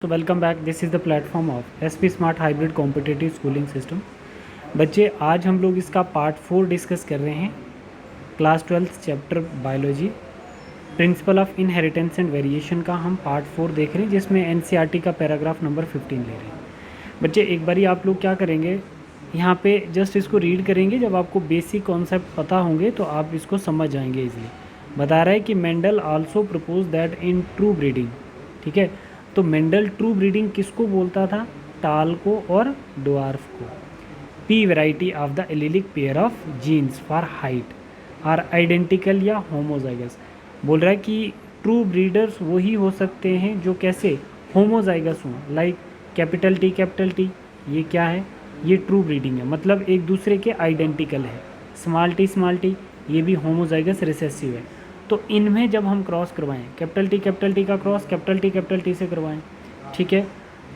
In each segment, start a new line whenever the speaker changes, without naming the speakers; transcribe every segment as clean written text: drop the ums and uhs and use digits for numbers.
तो welcome back. This is the platform of SP smart hybrid competitive schooling system. बच्चे, आज हम लोग इसका पार्ट 4 डिस्कस कर रहे हैं। Class 12 chapter biology principle of inheritance and variation का हम पार्ट 4 देख रहे हैं, जिसमें एनसीईआरटी का पैराग्राफ नंबर 15 ले रहे हैं। बच्चे, एक बारी आप लोग क्या करेंगे, यहाँ पे जस्ट इसको रीड करेंगे। जब आपको बेसिक कॉन्सेप्ट पता होंगे तो आप इसको समझ जाएंगे इजीली। बता रहा है कि Mendel also propose that in true breeding, ठीक है। तो मेंडल ट्रू ब्रीडिंग किसको बोलता था? टाल को और ड्वार्फ को। Pea variety of the allelic pair of genes for height are identical या होमोजाइगस। बोल रहा है कि ट्रू ब्रीडर्स वही हो सकते हैं जो कैसे होमोजाइगस हों, लाइक कैपिटल टी, ये क्या है? ये ट्रू ब्रीडिंग है, मतलब एक दूसरे के आइडेंटिकल है। स्मॉल टी, ये भी होमोजाइगस रिसेसिव है। तो इनमें जब हम क्रॉस करवाएं, कैपिटल टी का क्रॉस कैपिटल टी से करवाएं, ठीक है,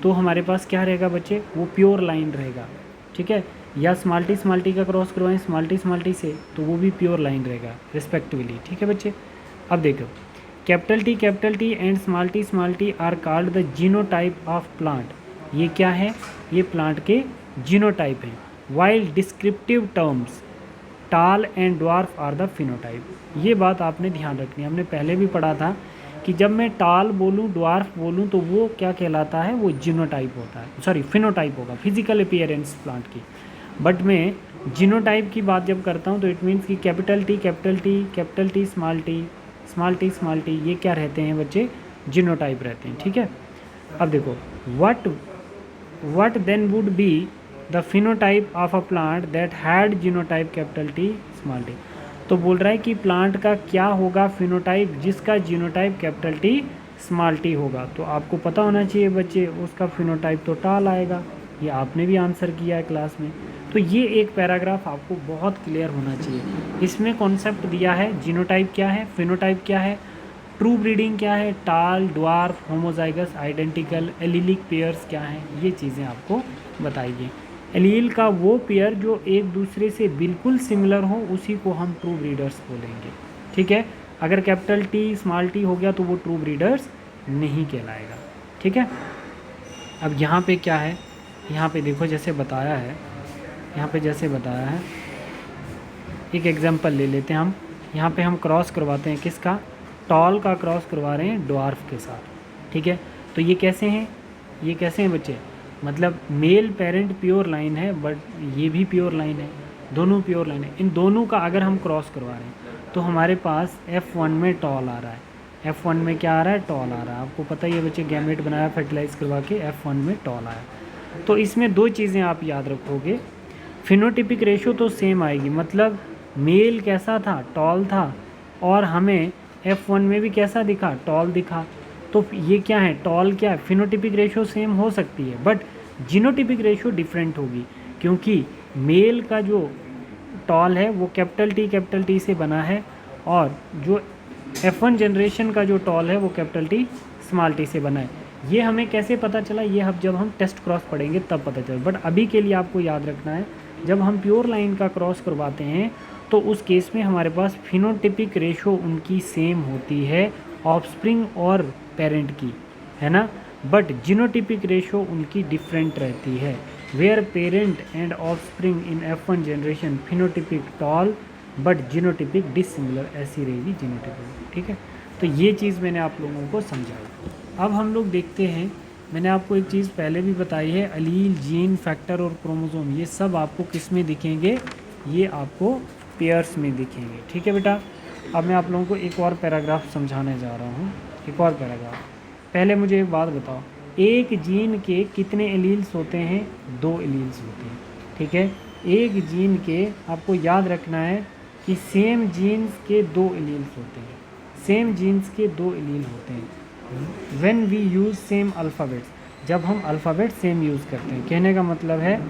तो हमारे पास क्या रहेगा बच्चे? वो प्योर लाइन रहेगा, ठीक है। या स्मॉल टी का क्रॉस करवाएं स्मॉल टी से, तो वो भी प्योर लाइन रहेगा रिस्पेक्टिवली, ठीक है बच्चे। अब देखो, capital T and small T are called the genotype of plant. ये क्या है? ये प्लांट के जीनोटाइप हैं। While descriptive terms tall and dwarf are the phenotype. ये बात आपने ध्यान रखनी है। हमने पहले भी पढ़ा था कि जब मैं टाल बोलूँ, ड्वार्फ बोलूँ, तो वो क्या कहलाता है? वो जीनोटाइप होता है, सॉरी फिनोटाइप होगा, फिजिकल अपीयरेंस प्लांट की। बट मैं जीनोटाइप की बात जब करता हूँ तो इट मीन्स कि कैपिटल टी स्मॉल टी ये क्या रहते हैं बच्चे? जीनोटाइप रहते हैं, ठीक है। अब देखो, what then would be the phenotype of a plant that had genotype capital T small t। तो बोल रहा है कि प्लांट का क्या होगा फिनोटाइप, जिसका genotype capital T small T होगा। तो आपको पता होना चाहिए बच्चे, उसका फिनोटाइप तो टाल आएगा। ये आपने भी आंसर किया है क्लास में। तो ये एक पैराग्राफ आपको बहुत क्लियर होना चाहिए। इसमें कॉन्सेप्ट दिया है, जीनोटाइप क्या है, फिनोटाइप क्या है, ट्रू ब्रीडिंग क्या है, टाल, dwarf, homozygous, identical, allylic pairs क्या हैं, ये चीज़ें आपको बताइए। एलील का वो पेयर जो एक दूसरे से बिल्कुल सिमिलर हो, उसी को हम ट्रू ब्रीडर्स बोलेंगे, ठीक है। अगर कैपिटल टी स्मॉल टी हो गया तो वो ट्रू ब्रीडर्स नहीं कहलाएगा, ठीक है। अब यहाँ पे क्या है, यहाँ पे देखो जैसे बताया है, यहाँ पे जैसे बताया है, एक एग्जांपल ले लेते हैं हम। यहाँ पे हम क्रॉस करवाते हैं किसका? टॉल का क्रॉस करवा रहे हैं ड्वार्फ के साथ, ठीक है। तो ये कैसे हैं? ये कैसे हैं बच्चे? मतलब मेल पेरेंट प्योर लाइन है, बट ये भी प्योर लाइन है, दोनों प्योर लाइन है। इन दोनों का अगर हम क्रॉस करवा रहे हैं तो हमारे पास F1 में टॉल आ रहा है, F1 में क्या आ रहा है? टॉल आ रहा है। आपको पता ही है बच्चे, गैमेट बनाया फर्टिलाइज करवा के F1 में टॉल आया। तो इसमें दो चीज़ें आप याद रखोगे, फिनोटिपिक रेशो तो सेम आएगी, मतलब मेल कैसा था? टॉल था, और हमें F1 में भी कैसा दिखा? टॉल दिखा। तो ये क्या है? टॉल क्या है? फिनोटिपिक रेशो सेम हो सकती है, बट जीनोटिपिक रेशो डिफरेंट होगी, क्योंकि मेल का जो टॉल है वो कैपिटल टी से बना है, और जो F1 जनरेशन का जो टॉल है वो कैपिटल टी स्मॉल टी से बना है। ये हमें कैसे पता चला? ये हम जब हम टेस्ट क्रॉस पढ़ेंगे तब पता चले। बट अभी के लिए आपको याद रखना है, जब हम प्योर लाइन का क्रॉस करवाते हैं तो उस केस में हमारे पास फिनोटिपिक रेशो उनकी सेम होती है, ऑफस्प्रिंग और पेरेंट की, है ना। बट जीनोटिपिक रेशो उनकी डिफरेंट रहती है। Where parent and offspring in F1 generation phenotypic tall but genotypic dissimilar, ऐसी रहेगी जीनोटिपिक, ठीक है। तो ये चीज़ मैंने आप लोगों को समझाई। अब हम लोग देखते हैं, मैंने आपको एक चीज़ पहले भी बताई है, अलील, जीन, फैक्टर और क्रोमोसोम, ये सब आपको किस में दिखेंगे? ये आपको पेयर्स में दिखेंगे, ठीक है बेटा। अब मैं आप लोगों को एक और पैराग्राफ समझाने जा रहा हूँ, एक और पैराग्राफ। पहले मुझे एक बात बताओ, एक जीन के कितने एलील्स होते हैं? 2 एलील्स होते हैं, ठीक है। एक जीन के आपको याद रखना है कि सेम जीन्स के 2 एलील्स होते हैं, सेम जीन्स के 2 एलील होते हैं। When we use same alphabets, जब हम अल्फ़ाबेट सेम यूज़ करते हैं, कहने का मतलब है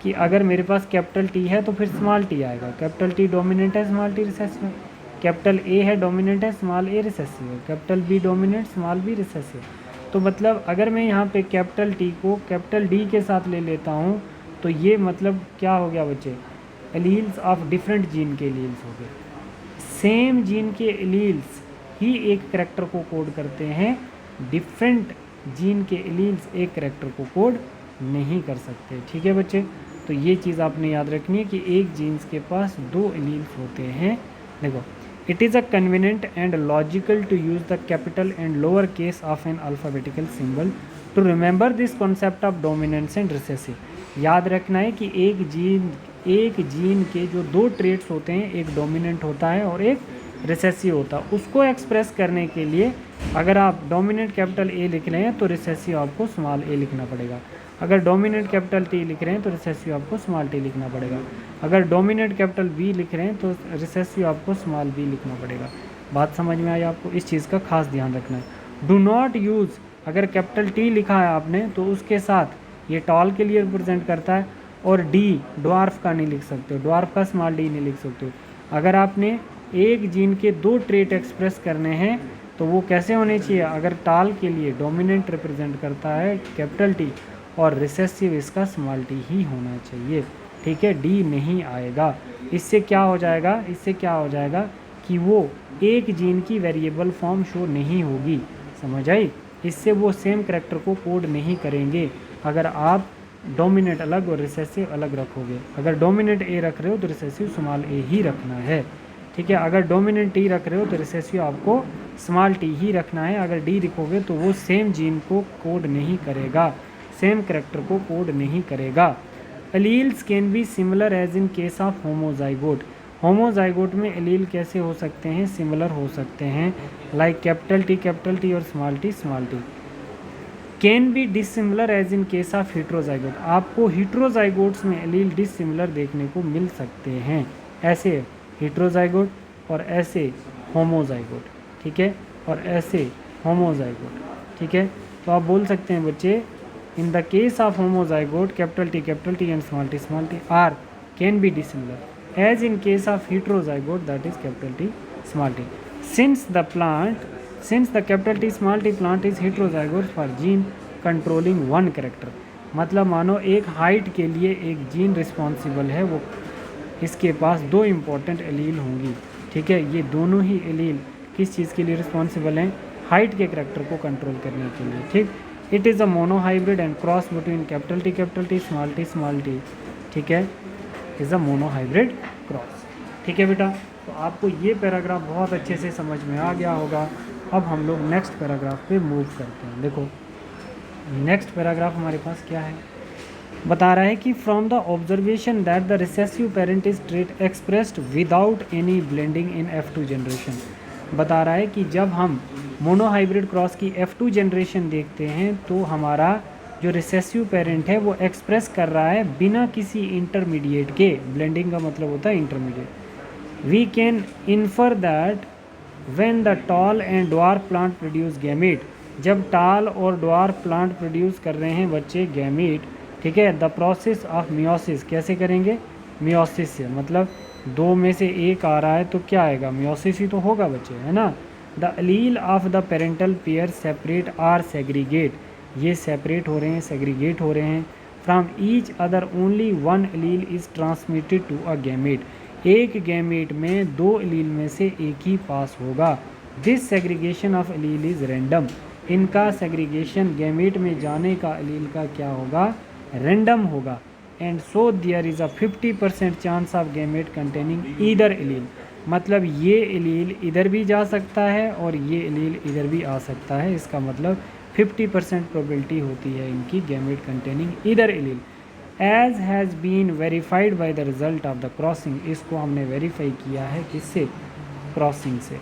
कि अगर मेरे पास कैपिटल टी है तो फिर स्मॉल टी आएगा। कैपिटल टी डोमिनेंट है, स्मॉल टी रिसेसिव है। कैपिटल ए है डोमिनेंट है, स्मॉल ए रिसेसिव है। Capital B dominant, small B recessive. तो मतलब अगर मैं यहाँ पे कैपिटल टी को कैपिटल डी के साथ ले लेता हूँ तो ये मतलब क्या हो गया बच्चे? एलील्स ऑफ डिफरेंट जीन के एलील्स हो गए। सेम जीन के एलील्स ही एक करैक्टर को कोड करते हैं, डिफरेंट जीन के एलील्स एक कैरेक्टर को कोड नहीं कर सकते। ठीक है बच्चे, तो ये चीज़ आपने याद रखनी है कि एक जीन्स के पास 2 एलील्स होते हैं। देखो, it is a convenient and logical to use the capital and lower case of an alphabetical symbol to remember this concept of dominance and recessive. याद रखना है कि एक जीन के जो 2 ट्रेट्स होते हैं, एक डोमिनेंट होता है और एक रिसेसिव होता है, उसको एक्सप्रेस करने के लिए अगर आप डोमिनेंट कैपिटल ए लिख रहे हैं तो रिसेसिव आपको स्मॉल ए लिखना पड़ेगा। अगर डोमिनेंट कैपिटल टी लिख रहे हैं तो रिसेसिव आपको स्मॉल टी लिखना पड़ेगा। अगर डोमिनेंट कैपिटल बी लिख रहे हैं तो रिसेसिव आपको स्मॉल बी लिखना पड़ेगा। बात समझ में आई आपको? इस चीज़ का खास ध्यान रखना है। डू नॉट यूज़, अगर कैपिटल टी लिखा है आपने तो उसके साथ ये टॉल के लिए रिप्रेजेंट करता है, और डी ड्वार्फ का नहीं लिख सकते हो, ड्वार्फ का स्मॉल डी नहीं लिख सकते हो। अगर आपने एक जीन के 2 ट्रेट एक्सप्रेस करने हैं तो वो कैसे होने चाहिए? अगर टाल के लिए डोमिनेंट रिप्रेजेंट करता है कैपिटल टी और रिसेसिव इसका स्मॉल टी ही होना चाहिए। ठीक है, डी नहीं आएगा। इससे क्या हो जाएगा कि वो एक जीन की वेरिएबल फॉर्म शो नहीं होगी। समझ आई? इससे वो सेम कैरेक्टर को कोड नहीं करेंगे अगर आप डोमिनेंट अलग और रिसेसिव अलग रखोगे। अगर डोमिनेंट ए रख रहे हो तो रिसेसिव स्मॉल ए ही रखना है। ठीक है, अगर डोमिनेंट टी रख रहे हो तो रिसेसिव आपको स्मॉल टी ही रखना है। अगर डी लिखोगे तो वो सेम जीन को कोड नहीं करेगा, सेम कैरेक्टर को कोड नहीं करेगा। Alleles can be similar as in case of homozygote. Homozygote में एलील कैसे हो सकते हैं? सिमिलर हो सकते हैं, लाइक कैपिटल टी और small T. Can be dissimilar as in case of heterozygote. आपको हीट्रोजाइगोट्स में एलील डिसिमिलर देखने को मिल सकते हैं, ऐसे हीट्रोजाइगोट और ऐसे होमोजाइगोट। ठीक है, और ऐसे होमोजाइगोट। ठीक है, तो आप बोल सकते हैं बच्चे, in the case of homozygote capital T and small T are can be dissimilar as in case of heterozygote that is capital T small T. Since the capital T small T plant is heterozygote for gene controlling 1 character. मतलब मानो एक height के लिए एक gene responsible है, वो इसके पास 2 important allele होंगी। ठीक है, ये दोनों ही एलील किस चीज़ के लिए रिस्पॉन्सिबल हैं? हाइट के कैरेक्टर को कंट्रोल करने के लिए। ठीक, it is a monohybrid and cross between capital T small T. ठीक है, इज़ अ मोनोहाइब्रिड क्रॉस। ठीक है बेटा, तो आपको ये पैराग्राफ बहुत अच्छे से समझ में आ गया होगा। अब हम लोग नेक्स्ट पैराग्राफ पे मूव करते हैं। देखो, नेक्स्ट पैराग्राफ हमारे पास क्या है? बता रहा है कि from the observation that the recessive parent is trait expressed without any blending in F2 generation. बता रहा है कि जब हम मोनोहाइब्रिड क्रॉस की F2 जनरेशन देखते हैं तो हमारा जो रिसेसिव पेरेंट है वो एक्सप्रेस कर रहा है बिना किसी इंटरमीडिएट के। ब्लेंडिंग का मतलब होता है intermediate. We can infer that when the tall and dwarf plant produce gamete. जब टाल और ड्वार्फ प्लांट प्रोड्यूस कर रहे हैं बच्चे गैमीट, ठीक है, द प्रोसेस ऑफ मियोसिस। कैसे करेंगे? मियोसिस से, मतलब 2 में से 1 आ रहा है तो क्या आएगा? मियोसिस ही तो होगा बच्चे, है ना। The allele of the parental pair separate or segregate. ये सेपरेट हो रहे हैं, सेग्रीगेट हो रहे हैं। From each other only 1 allele is transmitted to a gamete. एक गैमेट में 2 एलील में से एक ही पास होगा। This segregation of allele is random. इनका सेग्रीगेशन गैमेट में जाने का एलील का क्या होगा? रैंडम होगा। And so there is a 50% chance of gamete containing either allele. मतलब ये एलील इधर भी जा सकता है और ये एलील इधर भी आ सकता है। इसका मतलब 50% प्रोबेबिलिटी होती है इनकी gamete containing either allele. As has been verified by the result of the crossing. इसको हमने वेरीफाई किया है किससे? क्रॉसिंग से।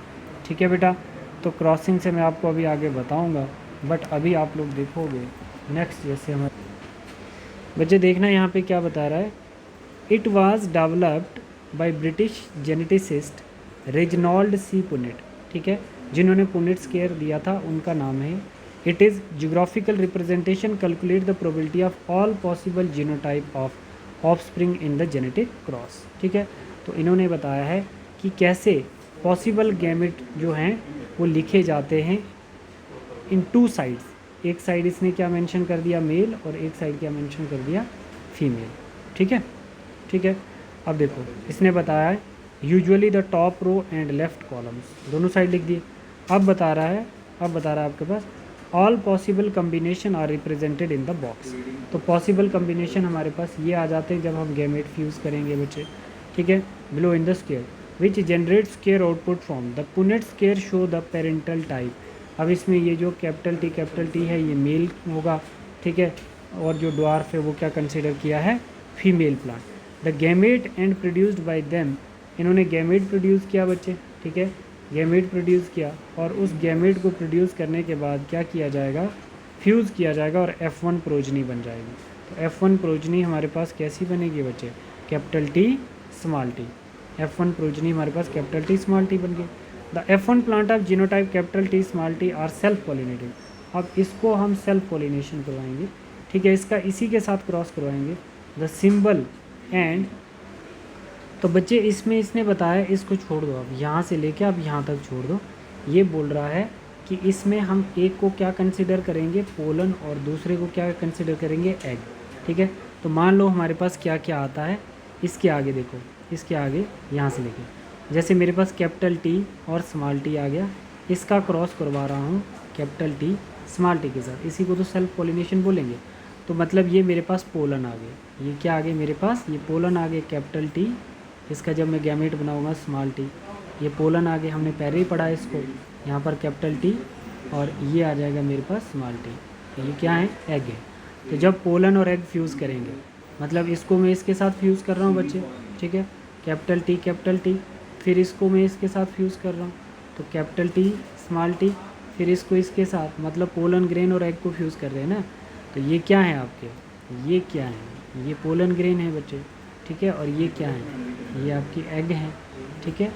ठीक है बेटा, तो क्रॉसिंग से मैं आपको अभी आगे बताऊंगा, बट अभी आप लोग देखोगे नेक्स्ट। जैसे हमारे बच्चे देखना यहाँ पे क्या बता रहा है। It was developed by British geneticist Reginald C Punnett. ठीक है, जिन्होंने पुनेट स्केयर दिया था उनका नाम है। It is geographical representation calculate the probability of all possible genotype of offspring in the genetic cross. ठीक है, तो इन्होंने बताया है कि कैसे पॉसिबल गैमेट जो हैं वो लिखे जाते हैं इन 2 साइड्स। एक साइड इसने क्या मेंशन कर दिया? मेल, और एक साइड क्या मेंशन कर दिया? फीमेल। ठीक है, ठीक है। अब देखो, इसने बताया है usually the top row and left columns, दोनों साइड लिख दिए। अब बता रहा है आपके पास all possible combination are represented in the box. तो पॉसिबल कम्बिनेशन हमारे पास ये आ जाते हैं जब हम गैमेट फ्यूज़ करेंगे बच्चे, ठीक है। Below in the square which generate square output from the Punnett square show the parental type. अब इसमें ये जो कैपिटल टी है ये मेल होगा, ठीक है, और जो ड्वार्फ है वो क्या कंसिडर किया है, female plant. The gamete and produced by them, इन्होंने गैमेट प्रोड्यूस किया बच्चे, ठीक है, गैमेट प्रोड्यूस किया, और उस गैमेट को प्रोड्यूस करने के बाद क्या किया जाएगा, फ्यूज़ किया जाएगा और F1 प्रोजनी बन जाएगी। तो F1 प्रोजनी हमारे पास कैसी बनेगी बच्चे, capital T small T. F1 progeny हमारे पास कैपिटल टी स्मॉल टी बन गई। The F1 plant of genotype capital T small T are self pollinating. अब इसको हम सेल्फ पॉलिनेशन करवाएंगे, ठीक है, इसका इसी के साथ क्रॉस करवाएंगे। द सिंबल एंड, तो बच्चे इसमें इसने बताया इसको छोड़ दो, अब यहाँ से लेके अब यहाँ तक छोड़ दो। ये बोल रहा है कि इसमें हम एक को क्या कंसिडर करेंगे, पोलन, और दूसरे को क्या कंसिडर करेंगे, एग, ठीक है। तो मान लो हमारे पास क्या क्या आता है, इसके आगे देखो, इसके आगे यहाँ से लेके, जैसे मेरे पास कैपिटल टी और स्मॉल टी आ गया, इसका क्रॉस करवा रहा हूँ कैपिटल टी स्मॉल टी के साथ, इसी को तो सेल्फ पॉलिनेशन बोलेंगे। तो मतलब ये मेरे पास पोलन आ गए, ये क्या आ गए मेरे पास, ये पोलन आ गए कैपिटल टी, इसका जब मैं गैमेट बनाऊंगा स्मॉल टी, ये पोलन आ गए, हमने पहले ही पढ़ा है इसको, यहाँ पर कैपिटल टी, और ये आ जाएगा मेरे पास स्मॉल टी। तो ये क्या है, एग है। तो जब पोलन और एग फ्यूज़ करेंगे, मतलब इसको मैं इसके साथ फ्यूज़ कर रहा हूँ बच्चे, ठीक है, कैपिटल टी, फिर इसको मैं इसके साथ फ्यूज़ कर रहा हूँ, तो कैपिटल टी स्मॉल टी, फिर इसको इसके साथ, मतलब पोलन ग्रेन और एग को फ्यूज़ कर रहे हैं ना। तो ये क्या है आपके, ये क्या है, ये पोलन ग्रेन है बच्चे, ठीक है, और ये क्या है, ये आपकी एग है, ठीक है,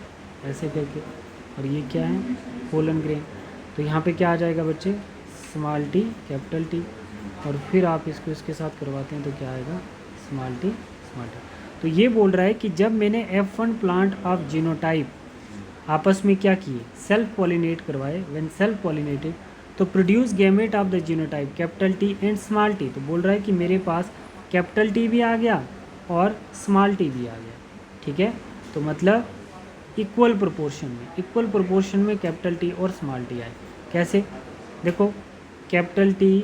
ऐसे करके, और ये क्या है, पोलन ग्रेन। तो यहाँ पे क्या आ जाएगा बच्चे, स्मॉल टी कैपिटल टी, और फिर आप इसको इसके साथ करवाते हैं तो क्या आएगा, स्मॉल टी। तो ये बोल रहा है कि जब मैंने F1 प्लांट ऑफ जीनोटाइप आपस में क्या किए, सेल्फ पॉलिनेट करवाए, व्हेन सेल्फ पॉलिनेटेड तो produce gamete of the genotype capital T and small T. तो बोल रहा है कि मेरे पास कैपिटल टी भी आ गया और स्मॉल टी भी आ गया, ठीक है। तो मतलब इक्वल प्रोपोर्शन में कैपिटल टी और स्मॉल टी आए। कैसे, देखो, कैपिटल टी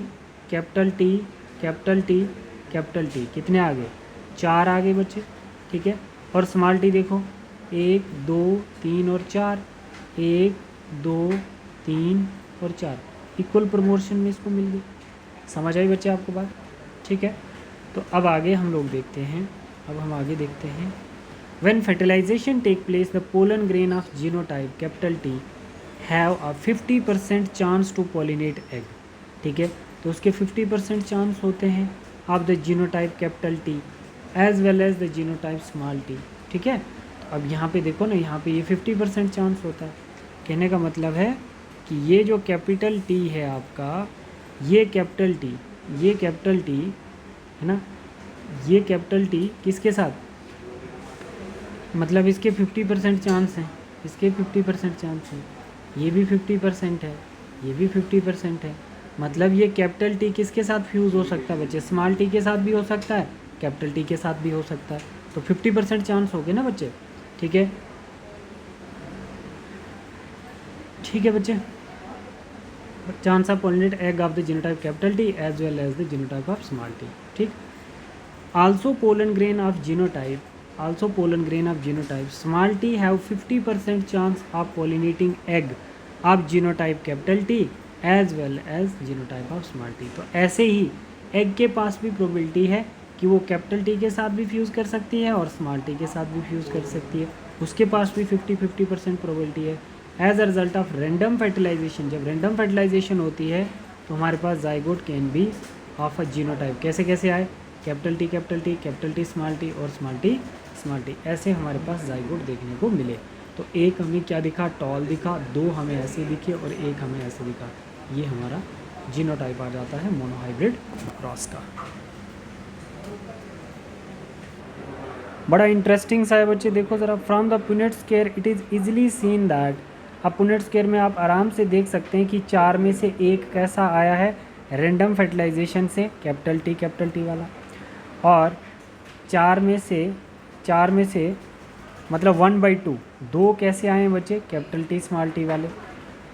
कितने आ गए, 4 आ गए बच्चे, ठीक है, और स्मॉल टी देखो 1 2 3 और 4, 1 2 3 और 4, इक्वल प्रोपोर्शन में इसको मिल गई। समझ आई बच्चे आपको बात, ठीक है। तो अब आगे हम लोग देखते हैं, When fertilization take place, the pollen grain of genotype capital T have a 50% chance to pollinate egg, ठीक है। तो उसके 50% चांस होते हैं of the genotype capital T as well as the genotype small T, ठीक है। तो अब यहाँ पे देखो ना, यहाँ पे ये 50% चांस होता है। कहने का मतलब है कि ये जो कैपिटल टी है आपका, ये कैपिटल टी है ना, ये कैपिटल टी किसके साथ, मतलब इसके 50% चांस हैं, इसके 50% चांस हैं, ये भी 50% है, ये भी 50% है। मतलब ये कैपिटल टी किसके साथ फ्यूज़ हो सकता है बच्चे, स्मॉल टी के साथ भी हो सकता है, कैपिटल टी के साथ भी हो सकता है। तो 50% चांस हो गए ना बच्चे, ठीक है, ठीक है बच्चे। Chance of pollinate egg of the genotype capital T as well as the genotype of small T, ठीक। Also pollen grain of genotype small t have 50% chance of pollinating egg of genotype capital T as well as genotype of small t। तो ऐसे ही egg के पास भी probability है कि वो capital T के साथ भी फ्यूज़ कर सकती है और स्मॉल टी के साथ भी फ्यूज़ कर सकती है, उसके पास भी 50% प्रोबेबिलिटी है। As a result of random fertilisation, जब रैंडम फर्टिलाइजेशन होती है तो हमारे पास zygote can be of a genotype, कैसे आए, कैपिटल टी स्मॉल टी और स्मॉल टी, ऐसे हमारे पास जाइगोट देखने को मिले। तो एक हमें क्या दिखा, टॉल दिखा, 2 हमें ऐसे दिखे और 1 हमें ऐसे दिखा, ये हमारा जीनोटाइप आ जाता है मोनोहाइब्रिड क्रॉस का। बड़ा इंटरेस्टिंग सा है बच्चे, देखो ज़रा, from the Punnett square it is easily seen that, अब पुनेट स्क्वायर में आप आराम से देख सकते हैं कि 4 में से 1 कैसा आया है, रैंडम फर्टिलाइजेशन से, कैपिटल टी वाला, और 4 में से मतलब 1/2 2 कैसे आए हैं बच्चे, कैपिटल टी स्मॉल टी वाले,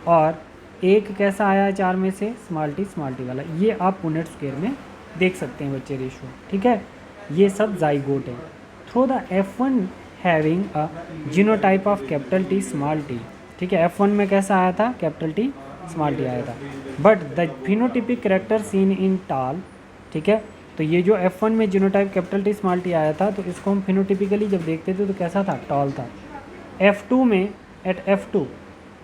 और एक कैसा आया है 4 में से, स्मॉल टी वाला। ये आप पुनेट स्क्वायर में देख सकते हैं बच्चे रेशो, ठीक है। ये सब जाइगोट है। Through the F1 having a genotype of capital T small T, ठीक है। F1 में कैसा आया था, कैपिटल टी स्मॉल टी आया था। But the phenotypic character seen in tall, ठीक है। तो ये जो F1 में genotype capital T small T आया था, तो इसको हम फिनोटिपिकली जब देखते थे तो कैसा था, टॉल था। F2 में, एट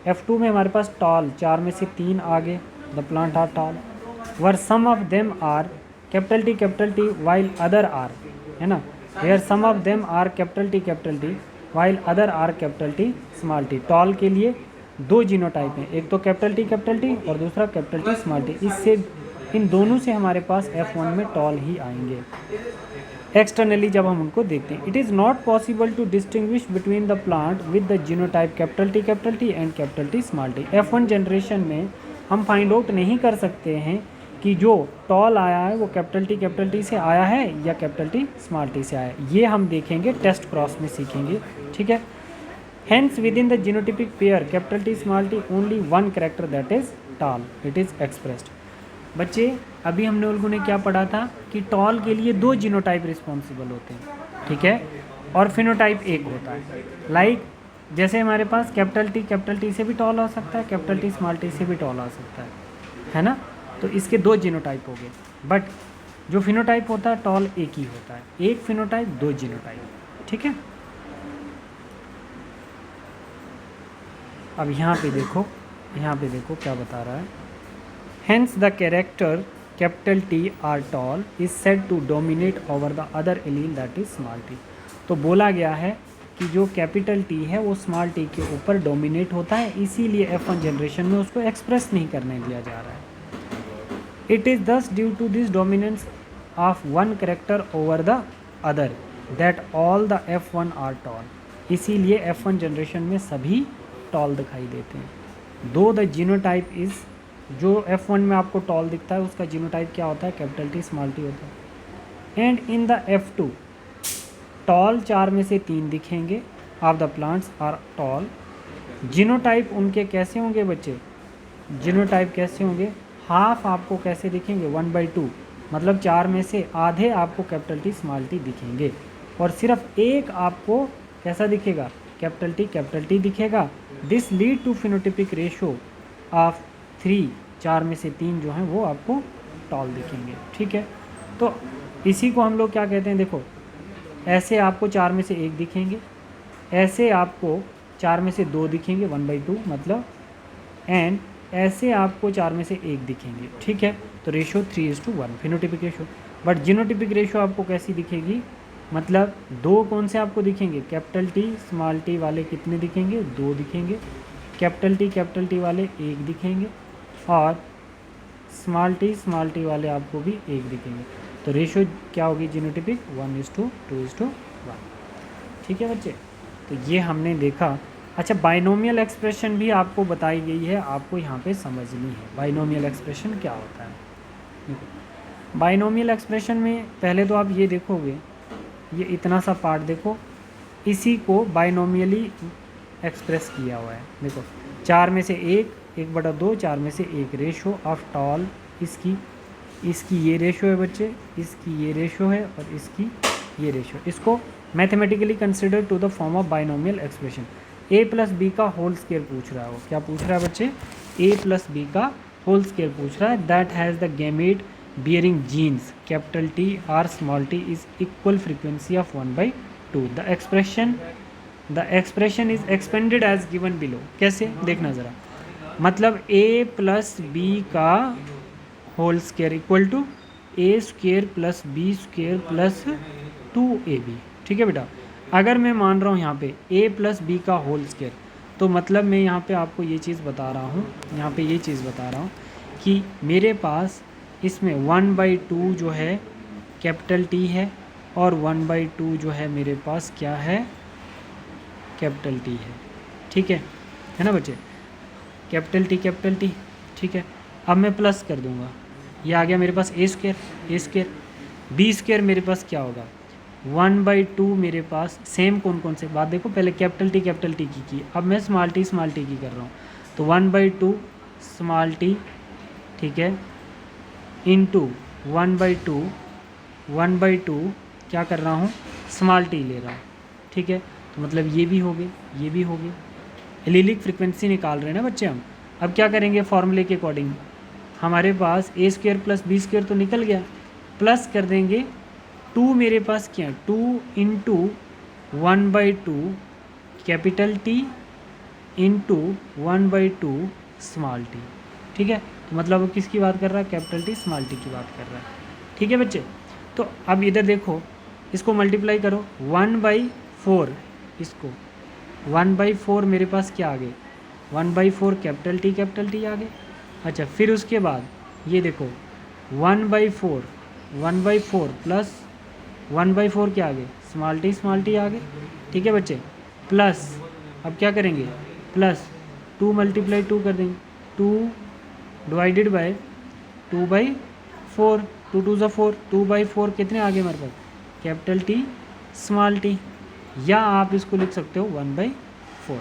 F2 में हमारे पास टॉल 4 में से 3 आ गए, the plant are tall, were some of them are capital T while other are, है ना। Where some of them are capital T while other are capital T small T. Tall के लिए 2 जीनोटाइप हैं, एक तो कैपिटल टी और दूसरा capital T small T. इससे इन दोनों से हमारे पास F1 में टॉल ही आएंगे एक्सटर्नली जब हम उनको देखते हैं। It is not possible to distinguish between the plant with the genotype capital T and capital T small T. F1 generation में हम फाइंड आउट नहीं कर सकते हैं कि जो टॉल आया है वो कैपिटल टी से आया है या कैपिटल टी स्मॉल टी से आया है। ये हम देखेंगे टेस्ट क्रॉस में सीखेंगे, ठीक है। Hence within the genotypic pair capital T small t only one character that is tall it is expressed। बच्चे अभी हमने लोगों ने क्या पढ़ा था कि टॉल के लिए 2 जीनोटाइप रिस्पॉन्सिबल होते हैं, ठीक है, और फिनोटाइप एक होता है। लाइक जैसे हमारे पास कैपिटल टी से भी टॉल हो सकता है, कैपिटल टी स्मॉल टी से भी टॉल हो सकता है ना। तो इसके 2 जीनोटाइप हो गए। बट जो फिनोटाइप होता है टॉल एक ही होता है, एक फिनोटाइप 2 जीनोटाइप, ठीक है। अब यहाँ पे देखो क्या बता रहा है। Hence the character capital T or tall is said to dominate over the other allele that is small t। तो बोला गया है कि जो कैपिटल T है वो स्मॉल t के ऊपर डोमिनेट होता है, इसीलिए F1 जनरेशन में उसको एक्सप्रेस नहीं करने दिया जा रहा है। It is thus due to this dominance of one character over the other that all the F1 are tall। इसीलिए F1 जनरेशन में सभी टॉल दिखाई देते हैं। दो द जीनोटाइप इज़, जो F1 में आपको टॉल दिखता है उसका जीनोटाइप क्या होता है, कैपिटल टी स्मॉल टी होता है। And in the F2 toll 4 में से 3 दिखेंगे, of the plants are tall. Genotype उनके कैसे होंगे बच्चे, जीनोटाइप कैसे होंगे, हाफ आपको कैसे दिखेंगे, 1/2, मतलब 4 में से आधे आपको कैपिटल टी स्मॉल टी दिखेंगे, और सिर्फ एक आपको कैसा दिखेगा, कैपिटल टी दिखेगा। This lead to phenotypic ratio of 3, 4 में से 3 जो हैं वो आपको टॉल दिखेंगे, ठीक है। तो इसी को हम लोग क्या कहते हैं, देखो ऐसे आपको 4 में से 1 दिखेंगे, ऐसे आपको 4 में से 2 दिखेंगे 1/2 मतलब, एंड ऐसे आपको 4 में से 1 दिखेंगे, ठीक है। तो ratio 3:1 phenotypic ratio. But genotypic ratio आपको कैसी दिखेगी, मतलब 2 कौन से आपको दिखेंगे, कैपिटल टी स्मॉल टी वाले कितने दिखेंगे, 2 दिखेंगे, कैपिटल टी वाले 1 दिखेंगे, और स्मॉल टी वाले आपको भी 1 दिखेंगे। तो रेशो क्या होगी जीनोटिपिक, 1:2:1, ठीक है बच्चे। तो ये हमने देखा। अच्छा, बाइनोमियल एक्सप्रेशन भी आपको बताई गई है, आपको यहाँ पे समझनी है बाइनोमियल एक्सप्रेशन क्या होता है। देखो बाइनोमियल एक्सप्रेशन में पहले तो आप ये देखोगे, ये इतना सा पार्ट देखो, इसी को बाइनोमियली एक्सप्रेस किया हुआ है। देखो 4 में से 1, 1/2, 4 में से 1, रेशो ऑफ टॉल, इसकी ये रेशो है बच्चे, इसकी ये रेशो है, और इसकी ये रेशो। इसको mathematically consider to the form of binomial expression. a+b का होल स्क्वायर पूछ रहा है वो, क्या पूछ रहा है बच्चे, a+b का होल स्क्वायर पूछ रहा है। That has the gamete bearing genes capital T or small t is equal frequency of 1/2। the expression is expanded as given below। कैसे देखना ज़रा, मतलब a+b का whole square equal to a² + b² + 2ab, ठीक है बेटा। अगर मैं मान रहा हूँ यहाँ पे a+b का होल स्क्वायर, तो मतलब मैं यहाँ पे आपको ये चीज़ बता रहा हूँ, कि मेरे पास इसमें 1/2 जो है कैपिटल टी है, और 1/2 जो है मेरे पास क्या है, कैपिटल टी है, ठीक है ना बच्चे, कैपिटल टी, ठीक है। अब मैं प्लस कर दूंगा, ये आ गया मेरे पास a², b² मेरे पास क्या होगा, 1/2 मेरे पास सेम कौन से बात देखो, पहले कैपिटल टी की, अब मैं स्मॉल टी की कर रहा हूँ। तो 1/2 स्मॉल टी, ठीक है, इंटू 1/2 क्या कर रहा हूँ, स्मॉल टी ले रहा हूँ, ठीक है। तो मतलब ये भी हो गए, ये भी हो गए। एलिलिक फ्रिक्वेंसी निकाल रहे हैं ना बच्चे हम। अब क्या करेंगे, फॉर्मूले के अकॉर्डिंग हमारे पास a² + b² तो निकल गया, प्लस कर देंगे 2, मेरे पास क्या है 2 into 1/2 capital T into 1/2 small T, ठीक है। तो मतलब वो किसकी बात कर रहा है, कैपिटल टी स्मॉल टी की बात कर रहा है, ठीक है बच्चे। तो अब इधर देखो, इसको मल्टीप्लाई करो 1/4, इसको 1/4 मेरे पास क्या आ गए, 1/4 कैपिटल टी आ गए। अच्छा, फिर उसके बाद ये देखो 1/4 प्लस 1/4 क्या आ गए, स्मॉल टी आ गए, ठीक है बच्चे। प्लस अब क्या करेंगे, प्लस 2 × 2 कर देंगे, 2 डिवाइडेड बाय 2/4, 2 2 ज़ा 4, 2/4 कितने आ गए हमारे पास, कैपिटल टी स्मॉल टी, या आप इसको लिख सकते हो 1/4।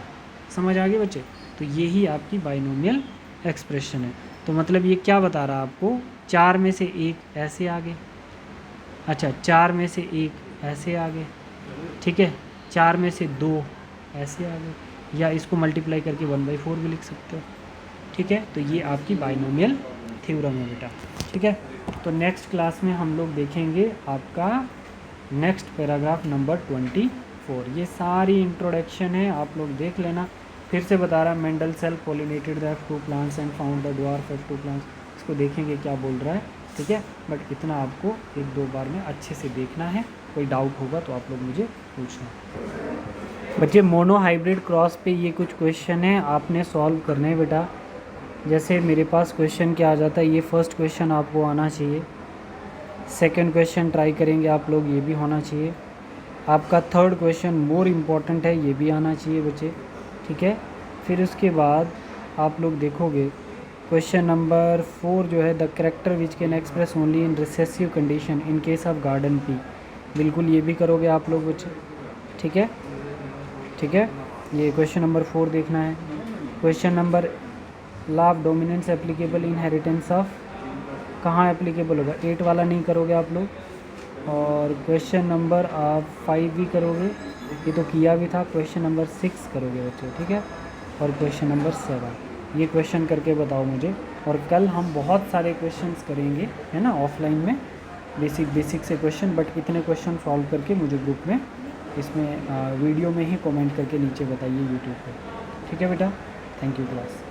समझ आ गए बच्चे। तो यही आपकी बाइनोमियल एक्सप्रेशन है। तो मतलब ये क्या बता रहा है आपको, 4 में से 1 ऐसे आ गए, अच्छा 4 में से 1 ऐसे आ गए, ठीक है, 4 में से 2 ऐसे आ गए, या इसको मल्टीप्लाई करके 1/4 भी लिख सकते हो, ठीक है। तो ये आपकी बाइनोमियल थ्योरम है बेटा, ठीक है। तो नेक्स्ट क्लास में हम लोग देखेंगे आपका नेक्स्ट पैराग्राफ नंबर 24। ये सारी इंट्रोडक्शन है, आप लोग देख लेना। फिर से बता रहा, Mendel self pollinated the F2 plants and found the dwarf F2 plants. इसको देखेंगे क्या बोल रहा है, ठीक है। बट इतना आपको 1-2 बार में अच्छे से देखना है, कोई डाउट होगा तो आप लोग मुझे पूछना। बच्चे मोनो हाइब्रिड क्रॉस पे ये कुछ क्वेश्चन है, आपने सॉल्व करने हैं बेटा। जैसे मेरे पास क्वेश्चन क्या आ जाता है, ये फर्स्ट क्वेश्चन आपको आना चाहिए, सेकंड क्वेश्चन ट्राई करेंगे आप लोग, ये भी होना चाहिए। आपका थर्ड क्वेश्चन मोर इम्पॉर्टेंट है, ये भी आना चाहिए बच्चे, ठीक है। फिर उसके बाद आप लोग देखोगे क्वेश्चन नंबर 4 जो है, the character which can express only in recessive condition in case of garden pea, बिल्कुल ये भी करोगे आप लोग बच्चे, ठीक है, ठीक है। ये क्वेश्चन नंबर 4 देखना है। Question number law of dominance applicable inheritance of, कहाँ एप्लीकेबल होगा, 8 वाला नहीं करोगे आप लोग। और क्वेश्चन नंबर आप 5 भी करोगे, ये तो किया भी था। क्वेश्चन नंबर 6 करोगे बच्चे, ठीक है। और क्वेश्चन नंबर 7, ये क्वेश्चन करके बताओ मुझे। और कल हम बहुत सारे क्वेश्चंस करेंगे, है ना, ऑफलाइन में, बेसिक से क्वेश्चन। बट इतने क्वेश्चन सॉल्व करके मुझे ग्रुप में, इसमें वीडियो में ही कमेंट करके नीचे बताइए यूट्यूब पे, ठीक है बेटा। Thank you class.